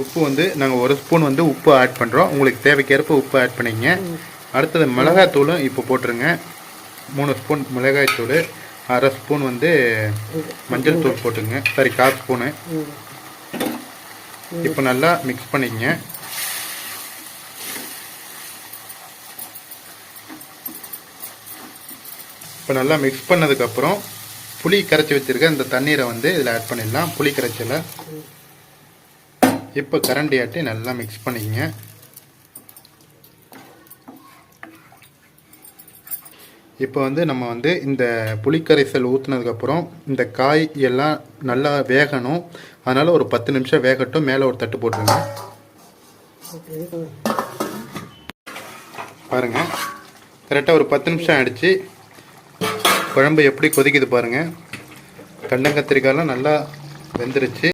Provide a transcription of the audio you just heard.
உப்பு வந்து நாங்கள் 1 ஸ்பூன் வந்து உப்பு ஆட் பண்ணுறோம். உங்களுக்கு தேவைக்கேற்ப உப்பு ஆட் பண்ணிங்க. அடுத்தது மிளகாய்த்தூளும் இப்போ போட்டுருங்க. 3 ஸ்பூன் மிளகாய்த்தூள், 1/2 ஸ்பூன் வந்து மஞ்சள் தூள் போட்டுங்க. Sorry, 1/4 spoon. இப்போ நல்லா மிக்ஸ் பண்ணிக்கங்க. இப்போ நல்லா மிக்ஸ் பண்ணதுக்கப்புறம் புளி கரைச்சி வச்சுருக்க இந்த தண்ணீரை வந்து இதில் ஆட் பண்ணிடலாம். புளி கரைச்சலை இப்போ கரண்டி ஆட்டி நல்லா மிக்ஸ் பண்ணிக்கங்க. இப்போ வந்து நம்ம வந்து இந்த புளிக்கரைசல் ஊற்றுனதுக்கப்புறம் இந்த காய் எல்லாம் நல்லா வேகணும். அதனால் ஒரு 10 நிமிஷம் வேகட்டும். மேலே ஒரு தட்டு போட்டுருங்க. பாருங்கள், கரெக்டாக ஒரு 10 நிமிஷம் ஆகிடுச்சு. குழம்பு எப்படி கொதிக்குது பாருங்கள். கண்டங்கத்திரிக்காயெலாம் நல்லா வெந்துருச்சு.